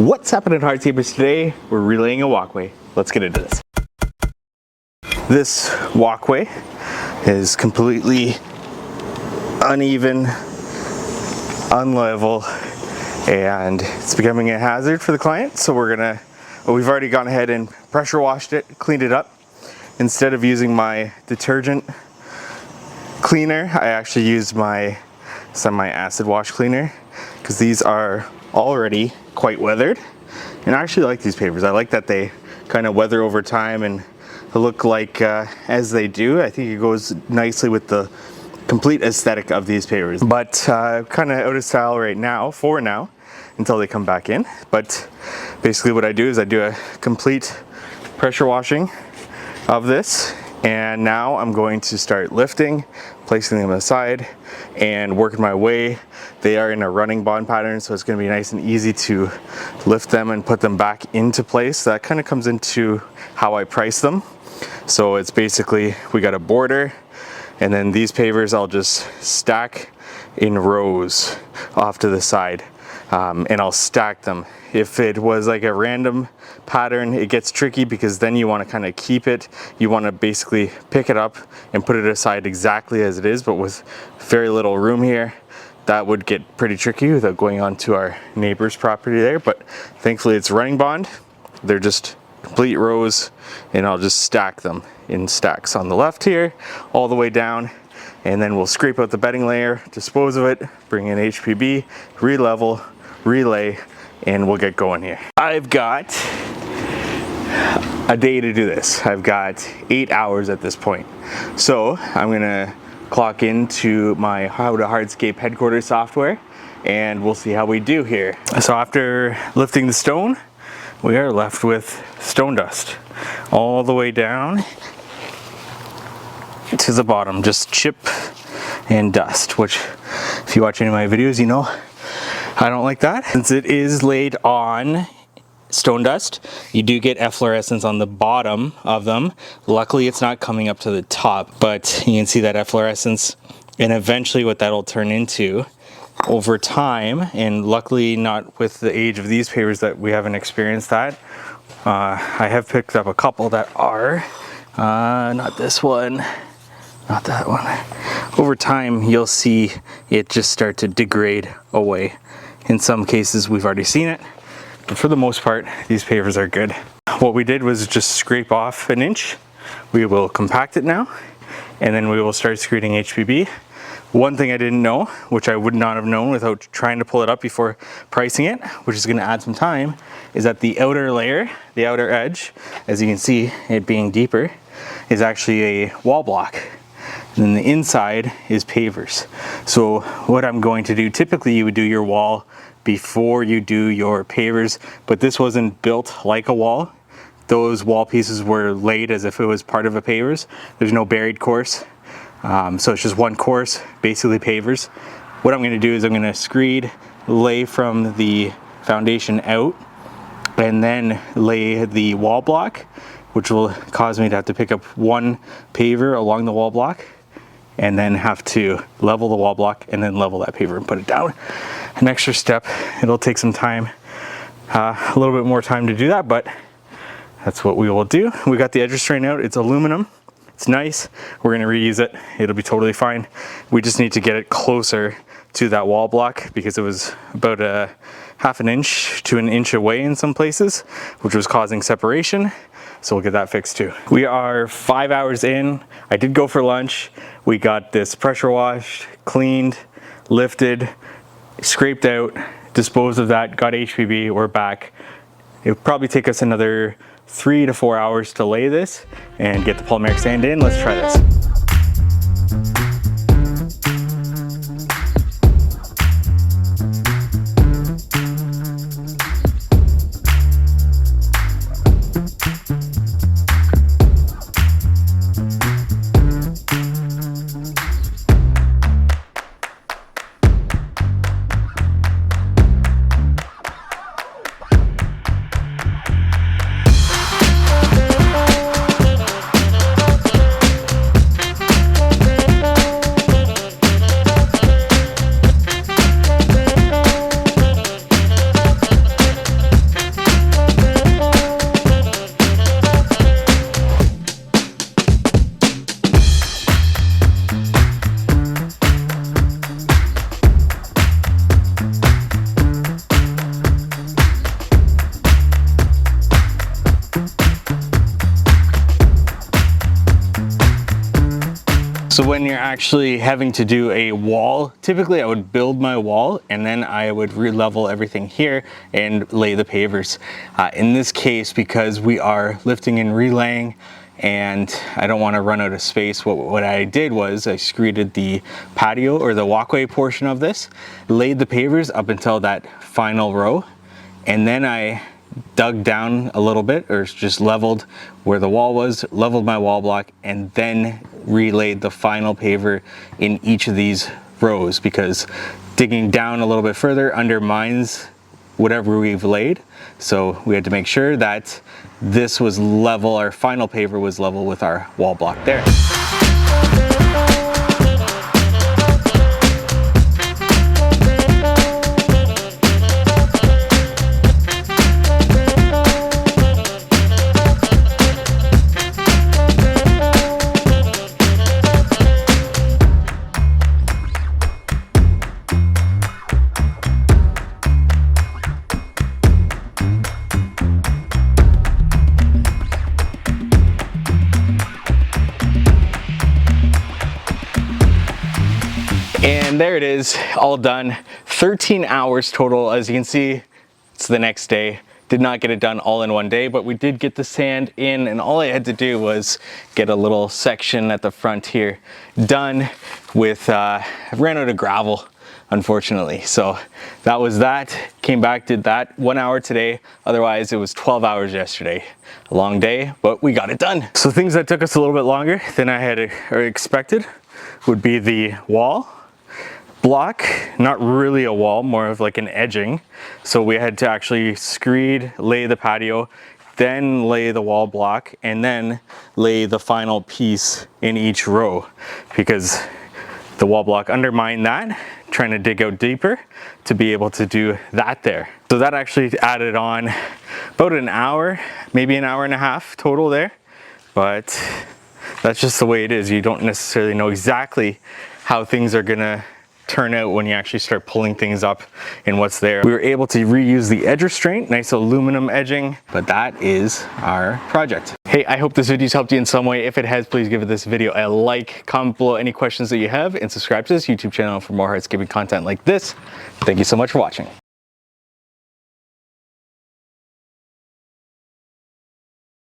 What's happening, Hardscapers? Today we're relaying a walkway. Let's get into this. This walkway is completely uneven, unlevel, and it's becoming a hazard for the client. So we've already gone ahead and pressure washed it, cleaned it up. Instead of using my detergent cleaner, I actually used my semi-acid wash cleaner because these are already quite weathered. And I actually like these pavers. I like that they kind of weather over time and look like as they do. I think it goes nicely with the complete aesthetic of these pavers. But kind of out of style right now, for now, until they come back in. But basically what I do is I do a complete pressure washing of this, and now I'm going to start lifting, placing them aside, and working my way. They are in a running bond pattern, so it's going to be nice and easy to lift them and put them back into place. That kind of comes into how I price them. So it's basically, we got a border, and then these pavers I'll just stack in rows off to the side, and I'll stack them. If it was like a random pattern, it gets tricky because then you want to kind of keep it. You want to basically pick it up and put it aside exactly as it is, but with very little room here, that would get pretty tricky without going onto our neighbor's property there. But thankfully it's running bond. They're just complete rows, and I'll just stack them in stacks on the left here, all the way down. And then we'll scrape out the bedding layer, dispose of it, bring in HPB, re-level, relay, and we'll get going here. I've got a day to do this. I've got 8 hours at this point. So I'm gonna clock into my How to Hardscape headquarters software, and we'll see how we do here. So after lifting the stone, we are left with stone dust all the way down to the bottom, just chip and dust, which if you watch any of my videos, you know I don't like that. Since it is laid on stone dust, you do get efflorescence on the bottom of them. Luckily it's not coming up to the top, but you can see that efflorescence, and eventually what that'll turn into over time, and luckily not with the age of these pavers that we haven't experienced that. I have picked up a couple that are, not this one, not that one. Over time you'll see it just start to degrade away. In some cases we've already seen it, but for the most part these pavers are good. What we did was just scrape off an inch. We will compact it now, and then we will start screeding HPB. One thing I didn't know, which I would not have known without trying to pull it up before pricing it, which is going to add some time, is that the outer layer, the outer edge, as you can see it being deeper, is actually a wall block. And then the inside is pavers. So what I'm going to do, typically you would do your wall before you do your pavers, but this wasn't built like a wall. Those wall pieces were laid as if it was part of a pavers. There's no buried course. So it's just one course, basically pavers. What I'm going to do is I'm going to screed, lay from the foundation out, and then lay the wall block, which will cause me to have to pick up one paver along the wall block, and then have to level the wall block and then level that paver and put it down. An extra step. It'll take some time, a little bit more time to do that, but that's what we will do. We got the edge restraint out. It's aluminum. It's nice. We're going to reuse it. It'll be totally fine. We just need to get it closer to that wall block because it was about a half an inch to an inch away in some places, which was causing separation. So we'll get that fixed too. We are 5 hours in. I did go for lunch. We got this pressure washed, cleaned, lifted, scraped out, disposed of that, got HPB, we're back. It'll probably take us another 3 to 4 hours to lay this and get the polymeric sand in. Let's try this. when you're actually having to do a wall, typically I would build my wall and then I would re-level everything here and lay the pavers. In this case, because we are lifting and relaying and I don't want to run out of space, what I did was I screeded the patio or the walkway portion of this, laid the pavers up until that final row, and then I dug down a little bit, or just leveled where the wall was, leveled my wall block, and then relayed the final paver in each of these rows, because digging down a little bit further undermines whatever we've laid. So we had to make sure that this was level, our final paver was level with our wall block there. And there it is, all done. 13 hours total. As you can see, it's the next day. Did not get it done all in one day, but we did get the sand in, and all I had to do was get a little section at the front here done with, I ran out of gravel, unfortunately. So that was that. Came back, did that 1 hour today. Otherwise, it was 12 hours yesterday. A long day, but we got it done. So things that took us a little bit longer than I had expected would be the wall block, not really a wall, more of like an edging. So we had to actually screed, lay the patio, then lay the wall block, and then lay the final piece in each row, because the wall block undermined that, trying to dig out deeper to be able to do that there. So that actually added on about an hour, maybe an hour and a half total there. But that's just the way it is. You don't necessarily know exactly how things are gonna turn out when you actually start pulling things up and what's there. We were able to reuse the edge restraint, nice aluminum edging, but that is our project. Hey, I hope this video's helped you in some way. If it has, please give this video a like, comment below any questions that you have, and subscribe to this YouTube channel for more hardscaping content like this. Thank you so much for watching.